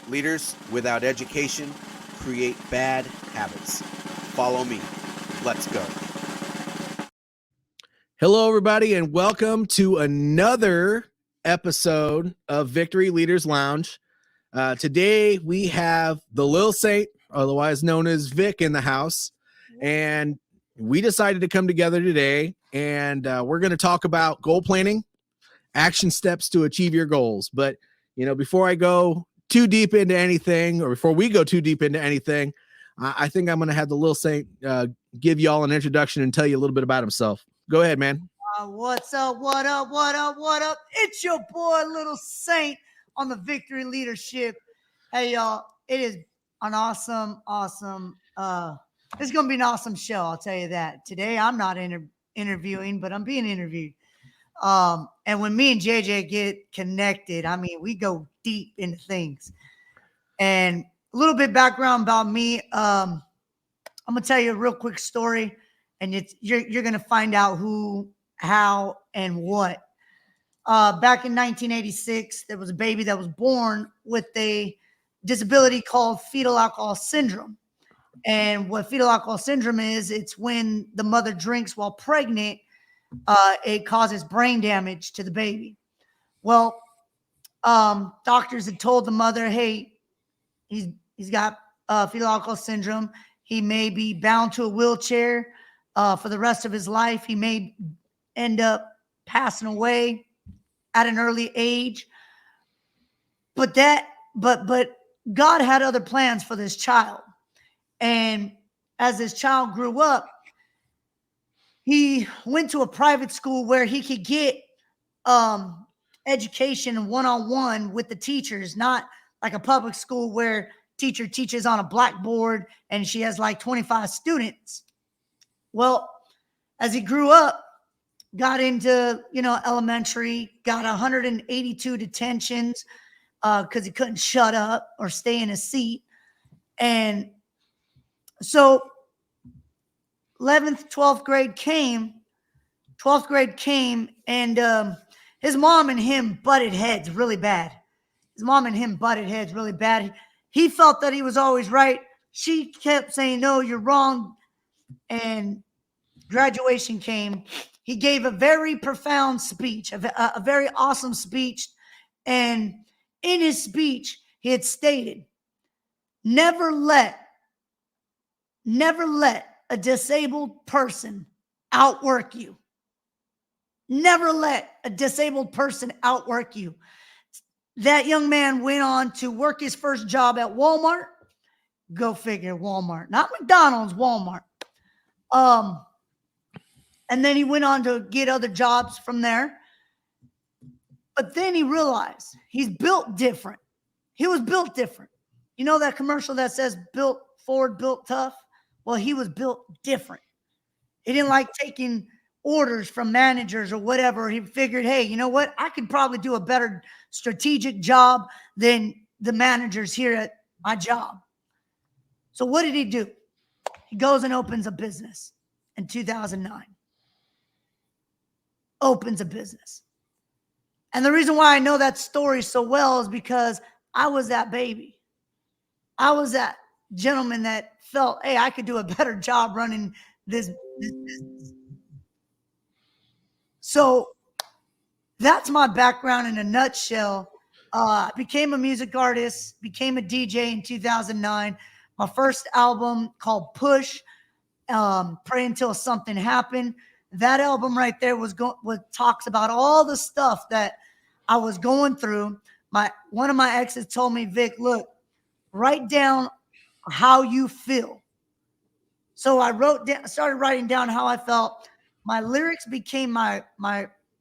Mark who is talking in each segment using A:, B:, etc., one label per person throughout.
A: Leaders without education create bad habits. Follow me. Let's go.
B: Hello, everybody, and welcome to another episode of Victory Leaders Lounge. Today, we have the Lil Saint, otherwise known as Vic, in the house, and we decided to come together today, and we're going to talk about goal planning, action steps to achieve your goals. But, before I go too deep into anything, or before we go too deep into anything, I think I'm going to have the Lil Saint give y'all an introduction and tell you a little bit about himself. Go ahead, man.
C: What's up? What up? What up? What up? It's your boy, Little Saint, on the Victory Leadership. Hey, y'all, it is an awesome. It's going to be an awesome show, I'll tell you that. Today, I'm not interviewing, but I'm being interviewed. And when me and JJ get connected, I mean, we go deep into things. And a little bit background about me. I'm going to tell you a real quick story, and you're going to find out who, how, and what. Back in 1986, there was a baby that was born with a disability called fetal alcohol syndrome. And what fetal alcohol syndrome is, it's when the mother drinks while pregnant, it causes brain damage to the baby. Well, doctors had told the mother, hey, he's got fetal alcohol syndrome. He may be bound to a wheelchair for the rest of his life. He may end up passing away at an early age. But God had other plans for this child. And as this child grew up, he went to a private school where he could get education one-on-one with the teachers, not like a public school where teacher teaches on a blackboard and she has like 25 students. Well, as he grew up, got into, elementary, got 182 detentions because he couldn't shut up or stay in his seat. And so 11th, 12th grade came, and his mom and him butted heads really bad. He felt that he was always right. She kept saying, no, you're wrong. And graduation came. He gave a very profound speech, a very awesome speech. And in his speech, he had stated, never let a disabled person outwork you. Never let a disabled person outwork you. That young man went on to work his first job at Walmart. Go figure, Walmart. Not McDonald's, Walmart. And then he went on to get other jobs from there. But then he realized he's built different. He was built different. You know that commercial that says built Ford, built tough? Well, he was built different. He didn't like taking orders from managers or whatever. He figured, hey, you know what? I could probably do a better strategic job than the managers here at my job. So what did he do? He goes and opens a business in 2009. Opens a business. And the reason why I know that story so well is because I was that baby. I was that gentleman that felt, hey, I could do a better job running this business. So that's my background in a nutshell. I became a music artist, became a DJ in 2009. My first album called Push, Pray Until Something Happened. That album right there talks about all the stuff that I was going through. One of my exes told me, Vic, look, write down how you feel. So I started writing down how I felt. My lyrics became my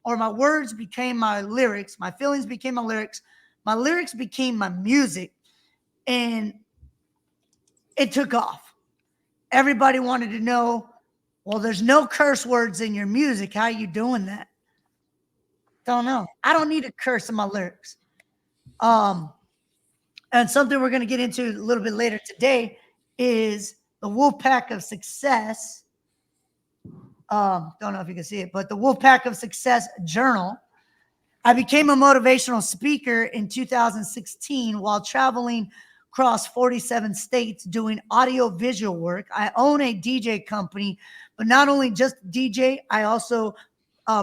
C: words became my lyrics. My feelings became my lyrics. My lyrics became my music. And it took off. Everybody wanted to know, well, there's no curse words in your music. How are you doing that? Don't know. I don't need a curse in my lyrics. And something we're going to get into a little bit later today is the Wolfpack of Success. Don't know if you can see it, but the Wolfpack of Success journal. I became a motivational speaker in 2016 while traveling across 47 states doing audio visual work. I own a DJ company, but not only just DJ, I also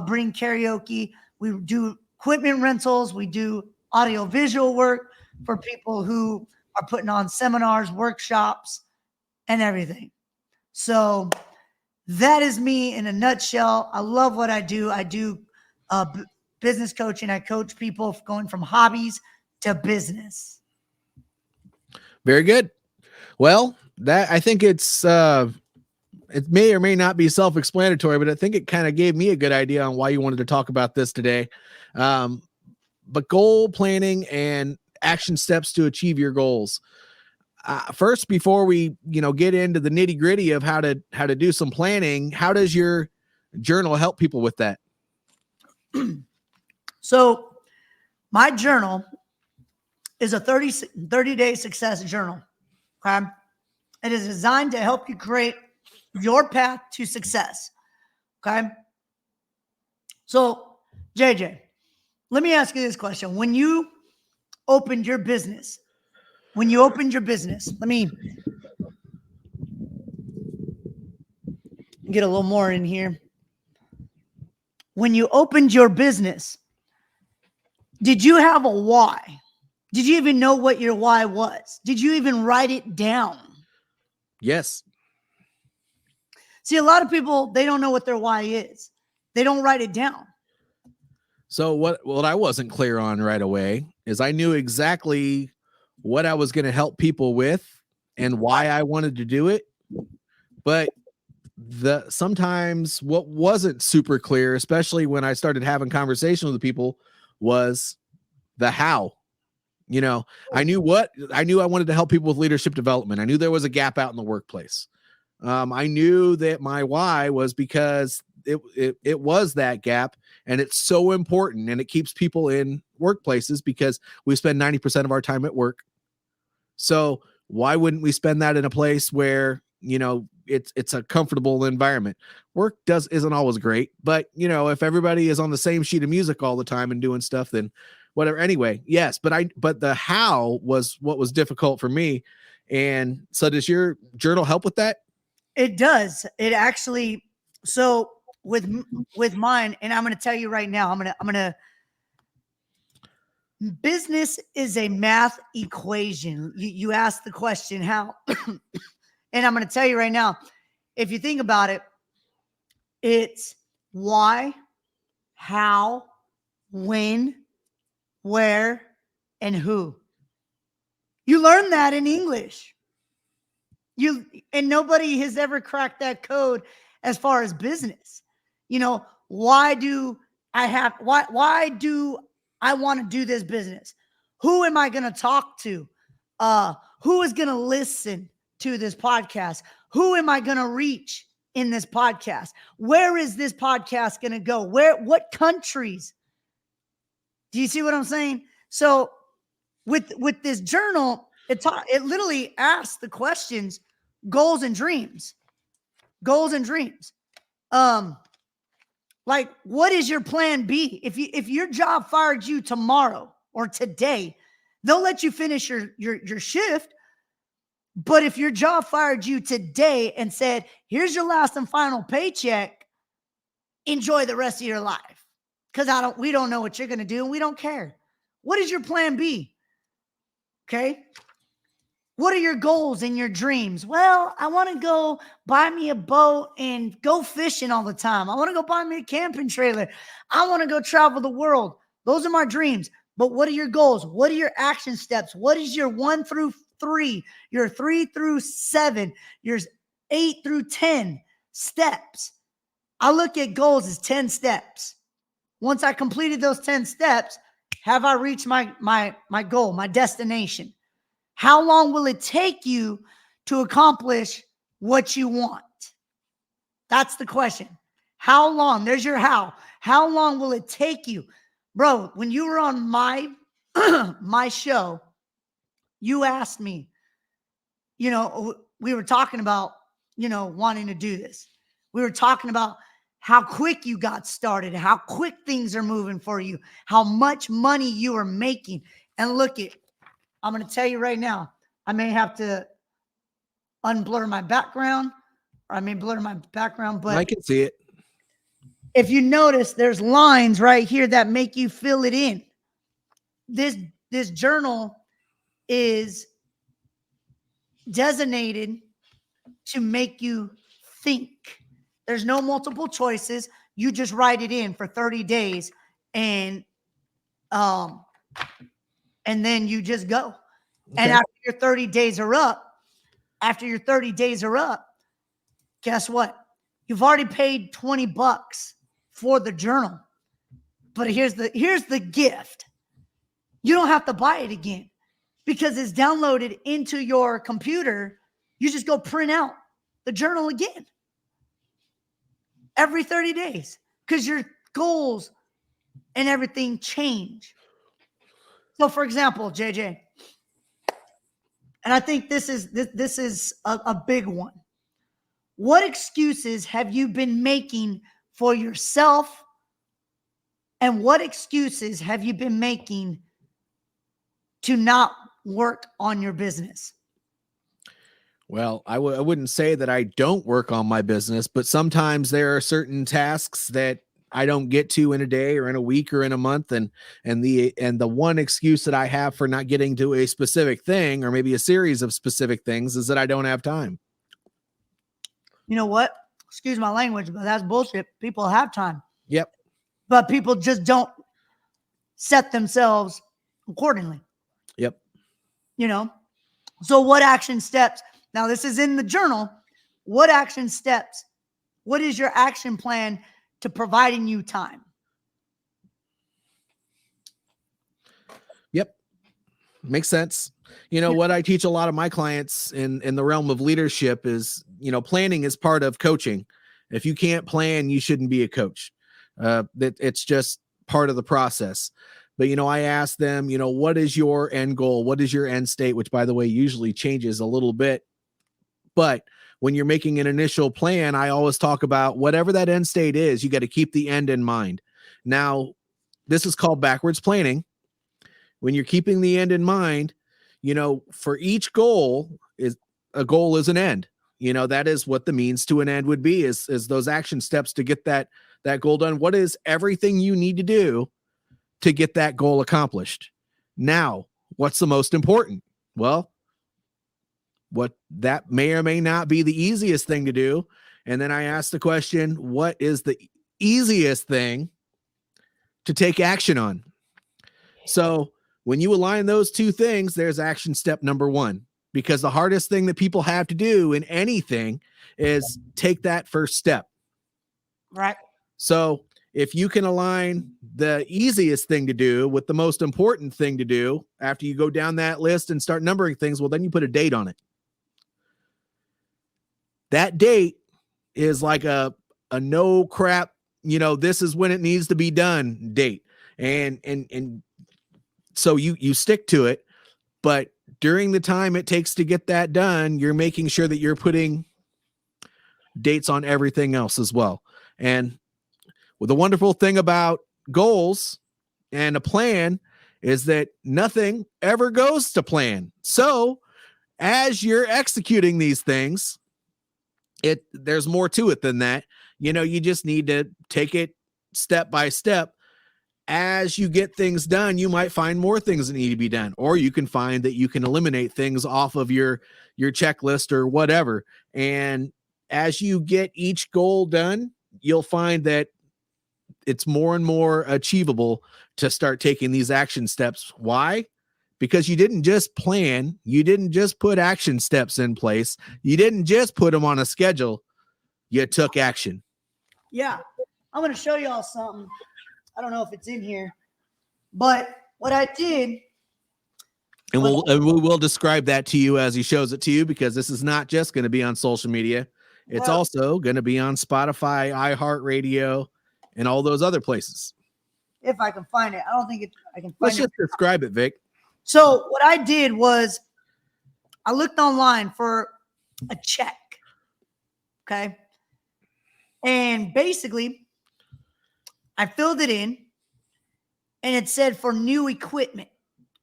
C: bring karaoke. We do equipment rentals. We do audio visual work for people who are putting on seminars, workshops, and everything. So that is me in a nutshell. I love what I do. I do business coaching. I coach people going from hobbies to business.
B: Very good. Well, that I think it may or may not be self-explanatory, but I think it kind of gave me a good idea on why you wanted to talk about this today. But goal planning and action steps to achieve your goals. First, before we, get into the nitty gritty of how to do some planning, how does your journal help people with that?
C: So my journal is a 30-day success journal. Okay. It is designed to help you create your path to success. Okay. So JJ, let me ask you this question. When you opened your business, let me get a little more in here. When you opened your business, did you have a why? Did you even know what your why was? Did you even write it down?
B: Yes.
C: See, a lot of people, they don't know what their why is. They don't write it down.
B: So what I wasn't clear on right away is I knew exactly what I was going to help people with and why I wanted to do it. But sometimes what wasn't super clear, especially when I started having conversations with people, was the how. I knew I wanted to help people with leadership development. I knew there was a gap out in the workplace. I knew that my why was because it was that gap, and it's so important, and it keeps people in workplaces because we spend 90% of our time at work. So why wouldn't we spend that in a place where, it's a comfortable environment? Work isn't always great, but if everybody is on the same sheet of music all the time and doing stuff, then whatever. Anyway, yes, but the how was what was difficult for me. And so does your journal help with that?
C: It does. It actually, so with mine, and I'm going to tell you right now, business is a math equation. You asked the question, how? And I'm going to tell you right now, if you think about it, it's why, how, when, where, and who. You learn that in English. And nobody has ever cracked that code as far as business. Why do I want to do this business? Who am I going to talk to? Who is going to listen to this podcast? Who am I going to reach in this podcast? Where is this podcast going to go? What countries? Do you see what I'm saying? So with this journal, it literally asks the questions, goals and dreams. Like, what is your plan B? If your job fired you tomorrow or today, they'll let you finish your shift. But if your job fired you today and said, here's your last and final paycheck, enjoy the rest of your life. Because we don't know what you're going to do, and we don't care. What is your plan B? Okay. What are your goals and your dreams? Well, I want to go buy me a boat and go fishing all the time. I want to go buy me a camping trailer. I want to go travel the world. Those are my dreams. But what are your goals? What are your action steps? What is your 1 through 3, your 3 through 7, your 8 through 10 steps? I look at goals as 10 steps. Once I completed those 10 steps, have I reached my goal, my destination? How long will it take you to accomplish what you want? That's the question. How long? There's your how. How long will it take you? Bro, when you were on my my show, you asked me, we were talking about, wanting to do this. We were talking about how quick you got started, how quick things are moving for you, how much money you are making. And look it, I'm going to tell you right now, I may have to unblur my background, or I may blur my background, but
B: I can see it.
C: if you notice, there's lines right here that make you fill it in. This journal is designated to make you think. There's no multiple choices. You just write it in for 30 days and then you just go. Okay. And after your 30 days are up, guess what? You've already paid $20 for the journal. But here's the gift. You don't have to buy it again because it's downloaded into your computer. You just go print out the journal again every 30 days because your goals and everything change. So, for example, JJ, and I think this is a big one. What excuses have you been making for yourself, and what excuses have you been making to not work on your business?
B: Well, I wouldn't say that I don't work on my business, but sometimes there are certain tasks that I don't get to in a day or in a week or in a month. And the one excuse that I have for not getting to a specific thing, or maybe a series of specific things, is that I don't have time.
C: You know what? Excuse my language, but that's bullshit. People have time.
B: Yep.
C: But people just don't set themselves accordingly.
B: Yep.
C: You know? So what action steps? Now, this is in the journal. What action steps? What is your action plan to providing you time?
B: Yep. Makes sense. You know, what I teach a lot of my clients in the realm of leadership is, you know, planning is part of coaching. If you can't plan, you shouldn't be a coach. It's just part of the process. But, you know, I ask them, you know, what is your end goal? What is your end state? Which, by the way, usually changes a little bit. But when you're making an initial plan, I always talk about whatever that end state is, you got to keep the end in mind. Now, this is called backwards planning. When you're keeping the end in mind, you know, for each goal is an end. You know, that is what the means to an end would be, is those action steps to get that goal done. What is everything you need to do to get that goal accomplished? Now, what's the most important? Well, what that may or may not be the easiest thing to do. And then I ask the question, what is the easiest thing to take action on? So when you align those two things, there's action step number one, because the hardest thing that people have to do in anything is take that first step.
C: Right.
B: So if you can align the easiest thing to do with the most important thing to do after you go down that list and start numbering things, well, then you put a date on it. That date is like a no crap, you know, this is when it needs to be done date. And so you stick to it, but during the time it takes to get that done, you're making sure that you're putting dates on everything else as well. And the wonderful thing about goals and a plan is that nothing ever goes to plan. So as you're executing these things, there's more to it than that. You know, you just need to take it step by step. As you get things done, you might find more things that need to be done, or you can find that you can eliminate things off of your checklist or whatever. And as you get each goal done, you'll find that it's more and more achievable to start taking these action steps. Why? Because you didn't just plan, you didn't just put action steps in place, you didn't just put them on a schedule, you took action.
C: Yeah. I'm going to show y'all something. I don't know if it's in here, but what I did.
B: And we will describe that to you as he shows it to you, because this is not just going to be on social media. It's also going to be on Spotify, iHeartRadio, and all those other places.
C: If I can find it. I don't think I can find it.
B: Let's just describe it, Vic.
C: So what I did was I looked online for a check. Okay. And basically, I filled it in, and it said for new equipment,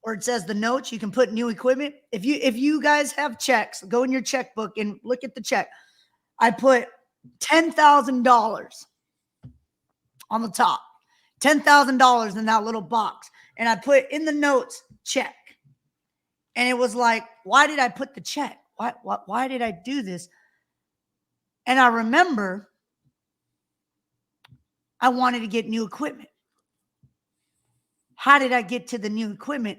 C: or it says the notes, you can put new equipment. If you guys have checks, go in your checkbook and look at the check. I put $10,000 on the top, $10,000 in that little box. And I put in the notes, check. And it was like, why did I put the check? Why did I do this? And I remember I wanted to get new equipment. How did I get to the new equipment?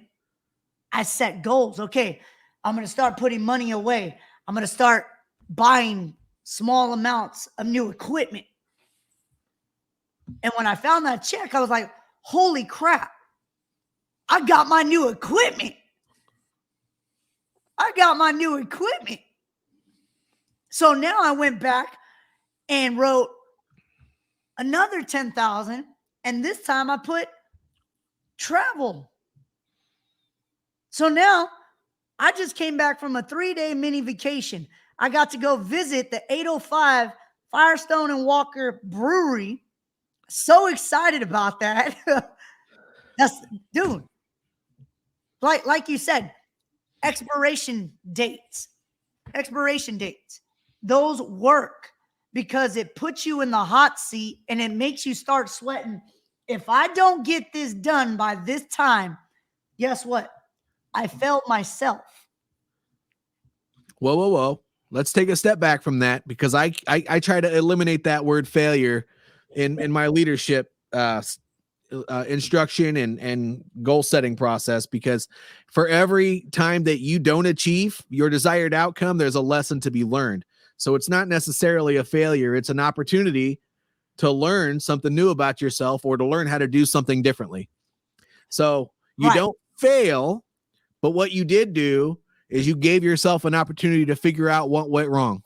C: I set goals. Okay, I'm going to start putting money away. I'm going to start buying small amounts of new equipment. And when I found that check, I was like, holy crap, I got my new equipment. I got my new equipment. So now I went back and wrote another 10,000, and this time I put travel. So now I just came back from a 3-day mini vacation. I got to go visit the 805 Firestone and Walker Brewery. So excited about that. That's, dude, like you said, expiration dates, those work because it puts you in the hot seat and it makes you start sweating. If I don't get this done by this time, guess what? I failed myself.
B: Whoa. Let's take a step back from that, because I try to eliminate that word failure in my leadership instruction and goal setting process, because for every time that you don't achieve your desired outcome, there's a lesson to be learned. So it's not necessarily a failure. It's an opportunity to learn something new about yourself or to learn how to do something differently. So you don't fail, but what you did do is you gave yourself an opportunity to figure out what went wrong.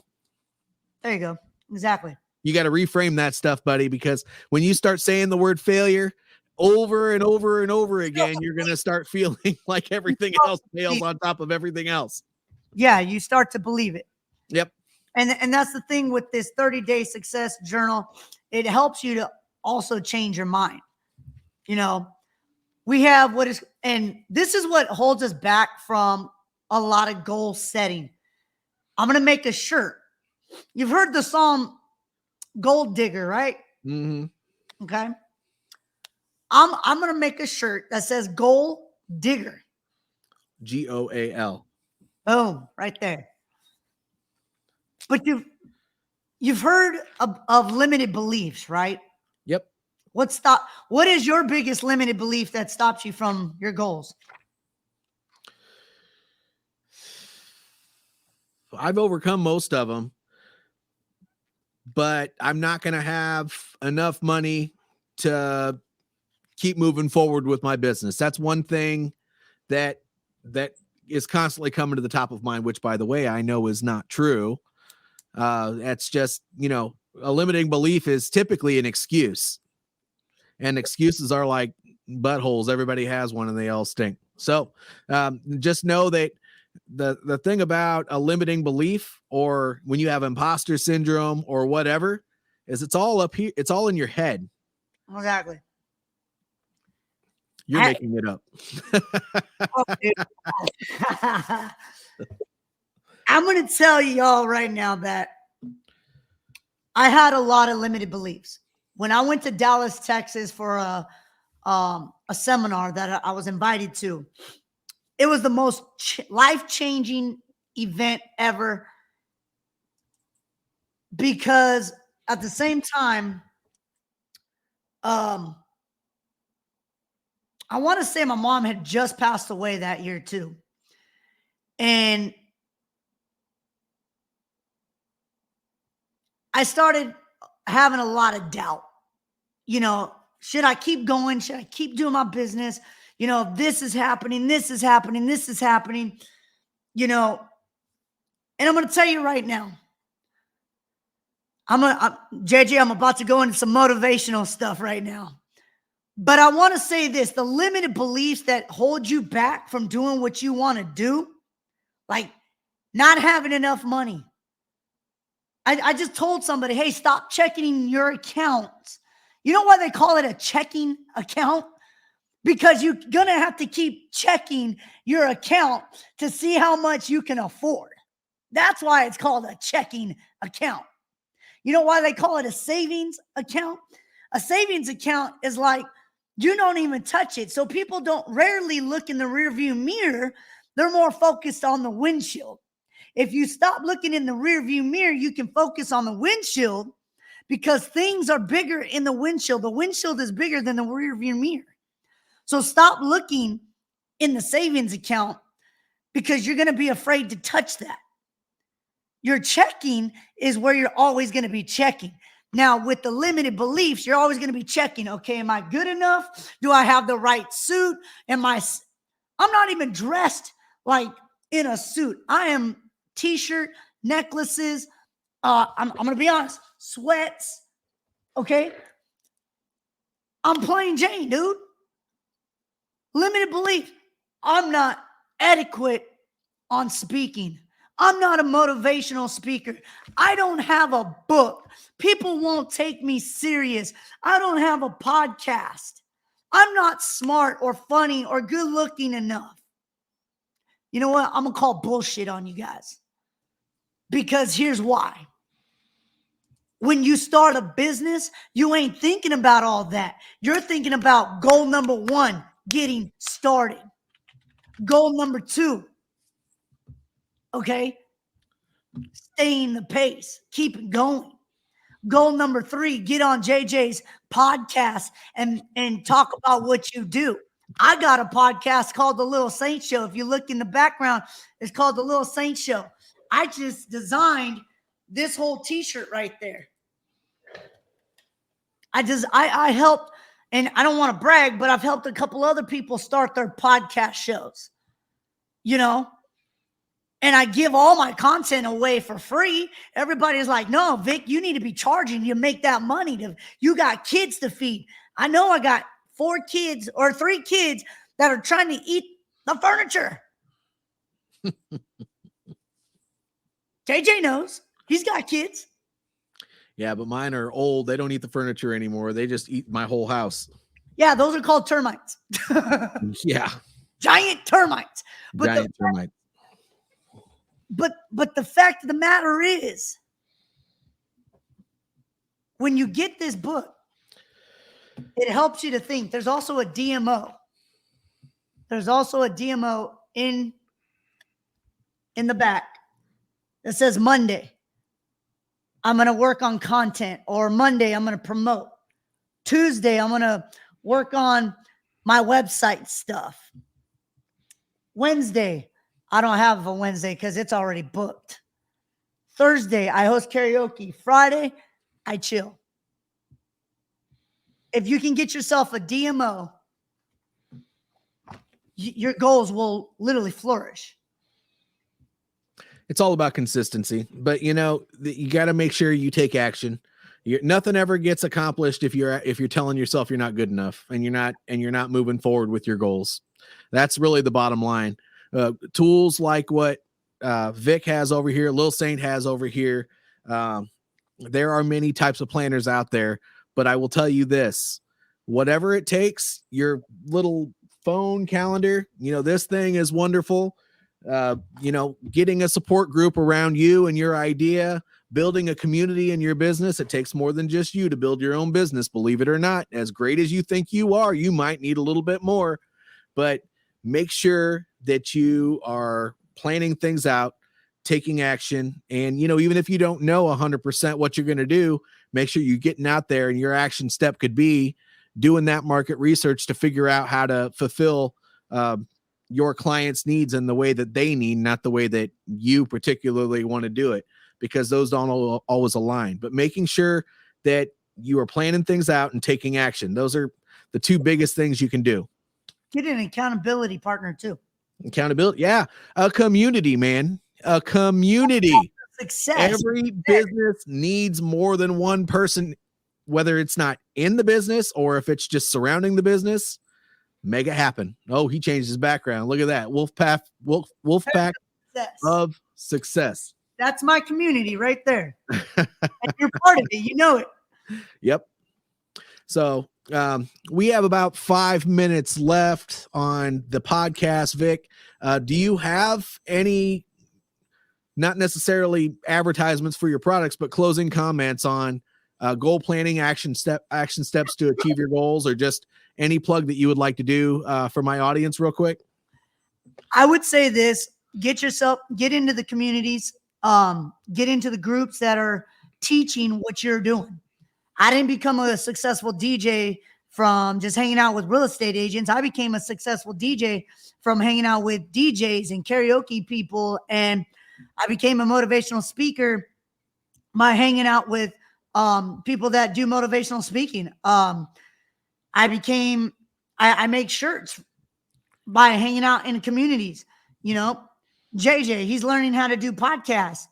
C: There you go. Exactly.
B: You got to reframe that stuff, buddy, because when you start saying the word failure over and over and over again, you're going to start feeling like everything else fails on top of everything else.
C: Yeah, you start to believe it.
B: Yep.
C: And that's the thing with this 30-day success journal. It helps you to also change your mind. You know, we have what is, and this is what holds us back from a lot of goal setting. I'm going to make a shirt. You've heard the song Gold Digger, right?
B: Mm-hmm.
C: Okay. I'm going to make a shirt that says Gold Digger.
B: GOAL.
C: Boom, right there. But you've heard of limited beliefs, right?
B: Yep.
C: What is your biggest limited belief that stops you from your goals?
B: I've overcome most of them, but I'm not going to have enough money to keep moving forward with my business. That's one thing that is constantly coming to the top of mind, which, by the way, I know is not true. That's just, a limiting belief is typically an excuse, and excuses are like buttholes. Everybody has one and they all stink. So just know that the thing about a limiting belief, or when you have imposter syndrome or whatever, is it's all up here. It's all in your head.
C: Exactly.
B: You're making it up.
C: I'm going to tell y'all right now that I had a lot of limited beliefs. When I went to Dallas, Texas for a seminar that I was invited to, it was the most life-changing event ever, because at the same time, I want to say my mom had just passed away that year too. And I started having a lot of doubt. Should I keep going? Should I keep doing my business? This is happening, this is happening, this is happening, and I'm going to tell you right now, JJ, I'm about to go into some motivational stuff right now. But I want to say this, the limited beliefs that hold you back from doing what you want to do, like not having enough money, I just told somebody, hey, stop checking your accounts. You know why they call it a checking account? Because you're going to have to keep checking your account to see how much you can afford. That's why it's called a checking account. You know why they call it a savings account? A savings account is like you don't even touch it. So people don't rarely look in the rearview mirror. They're more focused on the windshield. If you stop looking in the rearview mirror, you can focus on the windshield because things are bigger in the windshield. The windshield is bigger than the rearview mirror. So stop looking in the savings account because you're going to be afraid to touch that. Your checking is where you're always going to be checking. Now, with the limited beliefs, you're always going to be checking. Okay, am I good enough? Do I have the right suit? I'm not even dressed like in a suit. I am t-shirt, necklaces. I'm going to be honest, sweats. Okay. I'm plain Jane, dude. Limited belief. I'm not adequate on speaking. I'm not a motivational speaker. I don't have a book. People won't take me serious. I don't have a podcast. I'm not smart or funny or good looking enough. You know what? I'm going to call bullshit on you guys. Because here's why. When you start a business, you ain't thinking about all that. You're thinking about goal number 1, getting started. Goal number 2, okay, staying the pace, keep it going. Goal number 3, get on JJ's podcast and talk about what you do. I got a podcast called The Little Saint Show. If you look in the background, it's called The Little Saint Show. I just designed this whole t-shirt right there. I helped, and I don't want to brag, but I've helped a couple other people start their podcast shows, you know, and I give all my content away for free. Everybody's like, no, Vic, you need to be charging. You make that money. You got kids to feed. I know I got 4 kids or 3 kids that are trying to eat the furniture. JJ knows. He's got kids.
B: Yeah, but mine are old. They don't eat the furniture anymore. They just eat my whole house.
C: Yeah, those are called termites.
B: Yeah.
C: Giant termites.
B: Giant termites.
C: But the fact of the matter is, when you get this book, it helps you to think. There's also a DMO. There's also a DMO in the back that says Monday, I'm going to work on content, or Monday, I'm going to promote. Tuesday, I'm going to work on my website stuff. Wednesday, I don't have a Wednesday because it's already booked. Thursday, I host karaoke. Friday, I chill. If you can get yourself a DMO, your goals will literally flourish.
B: It's all about consistency, but you know, you got to make sure you take action. Nothing ever gets accomplished if you're telling yourself you're not good enough and you're not moving forward with your goals. That's really the bottom line. Tools like what Vic has over here, Lil Saint has over here. There are many types of planners out there, but I will tell you this: whatever it takes, your little phone calendar, you know, this thing is wonderful. You know, getting a support group around you and your idea, building a community in your business. It takes more than just you to build your own business. Believe it or not, as great as you think you are, you might need a little bit more, but make sure that you are planning things out, taking action. And, you know, even if you don't know 100% what you're going to do, make sure you're getting out there, and your action step could be doing that market research to figure out how to fulfill, your clients' needs in the way that they need, not the way that you particularly want to do it, because those don't always align. But making sure that you are planning things out and taking action. Those are the 2 biggest things you can do.
C: Get an accountability partner too.
B: Accountability. Yeah. A community, man. A community.
C: Success.
B: Every business needs more than one person, whether it's not in the business or if it's just surrounding the business. Make it happen. Oh, he changed his background. Look at that. Wolf pack of success.
C: That's my community right there. And you're part of it. You know it.
B: Yep. So we have about 5 minutes left on the podcast, Vic. Do you have any, not necessarily advertisements for your products, but closing comments on goal planning, action steps to achieve your goals, or just any plug that you would like to do for my audience real quick?
C: I would say this: get into the communities, get into the groups that are teaching what you're doing. I didn't become a successful DJ from just hanging out with real estate agents. I became a successful DJ from hanging out with DJs and karaoke people. And I became a motivational speaker by hanging out with people that do motivational speaking. I make shirts by hanging out in communities. You know, JJ, he's learning how to do podcasts.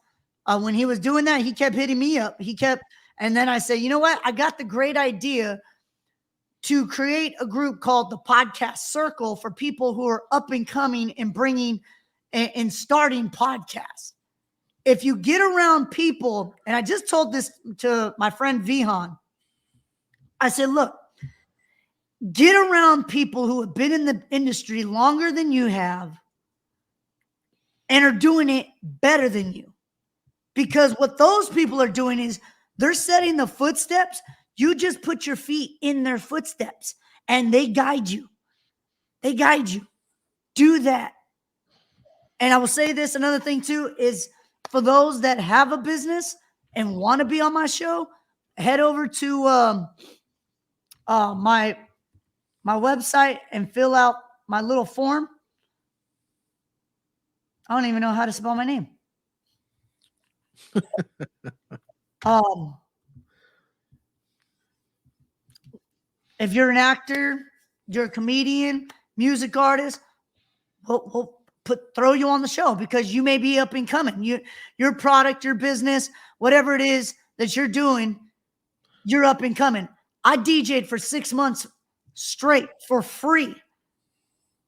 C: When he was doing that, he kept hitting me up. And then I said, you know what? I got the great idea to create a group called the Podcast Circle for people who are up and coming and bringing and starting podcasts. If you get around people, and I just told this to my friend Vihan, I said, look, get around people who have been in the industry longer than you have and are doing it better than you. Because what those people are doing is they're setting the footsteps. You just put your feet in their footsteps and they guide you. They guide you. Do that. And I will say this, another thing too, is for those that have a business and want to be on my show, head over to my website and fill out my little form. I don't even know how to spell my name. If you're an actor, you're a comedian, music artist, we'll throw you on the show because you may be up and coming. Your product, your business, whatever it is that you're doing, you're up and coming. I DJ'd for 6 months straight for free.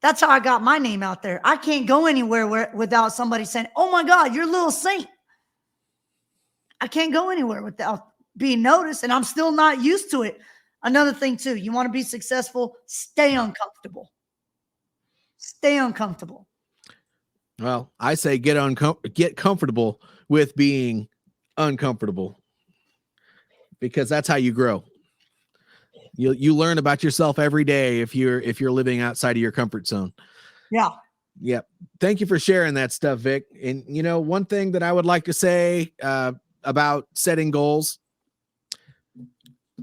C: That's how I got my name out there. I can't go anywhere without somebody saying, oh my God, you're Lil Saint. I can't go anywhere without being noticed, and I'm still not used to it. Another thing too, you want to be successful, stay uncomfortable. Stay uncomfortable.
B: Well, I say get comfortable with being uncomfortable, because that's how you grow. You learn about yourself every day if you're living outside of your comfort zone.
C: Yeah.
B: Yep. Thank you for sharing that stuff, Vic. And you know, one thing that I would like to say about setting goals,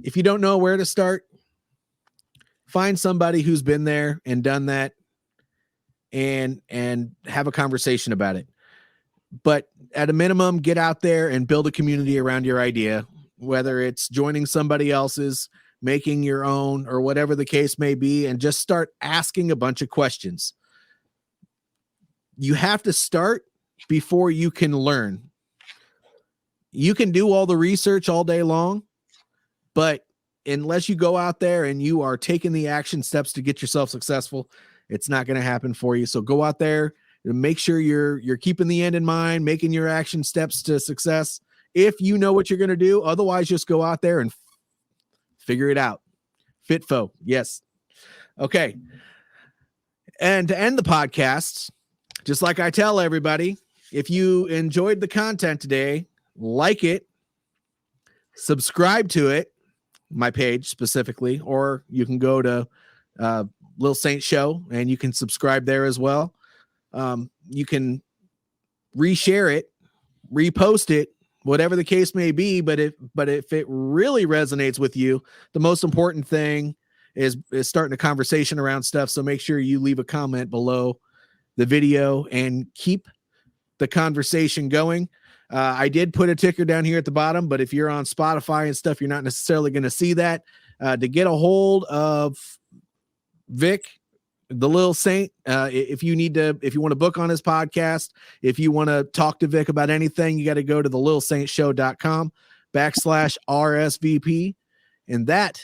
B: if you don't know where to start, find somebody who's been there and done that and have a conversation about it. But at a minimum, get out there and build a community around your idea, whether it's joining somebody else's, making your own, or whatever the case may be, and just start asking a bunch of questions. You have to start before you can learn. You can do all the research all day long, but unless you go out there and you are taking the action steps to get yourself successful, it's not going to happen for you. So go out there and make sure you're keeping the end in mind, making your action steps to success. If you know what you're going to do, otherwise just go out there and figure it out. Fitfo. Yes. Okay. And to end the podcast, just like I tell everybody, if you enjoyed the content today, like it, subscribe to it, my page specifically, or you can go to Lil Saint Show and you can subscribe there as well. You can reshare it, repost it, whatever the case may be. But if it really resonates with you, the most important thing is starting a conversation around stuff. So make sure you leave a comment below the video and keep the conversation going. I did put a ticker down here at the bottom, but if you're on Spotify and stuff, you're not necessarily going to see that. To get a hold of Vic, the Lil Saint, if you want to book on his podcast, if you want to talk to Vic about anything, you got to go to thelilsaintshow.com/RSVP. And that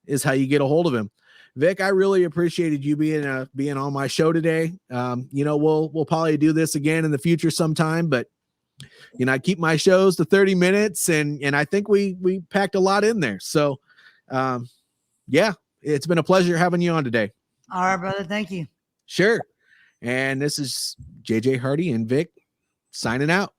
B: is how you get a hold of him. Vic, I really appreciated you being on my show today. We'll probably do this again in the future sometime, but I keep my shows to 30 minutes, and I think we packed a lot in there. So, yeah, it's been a pleasure having you on today.
C: All right, brother. Thank you.
B: Sure. And this is JJ Hardy and Vic signing out.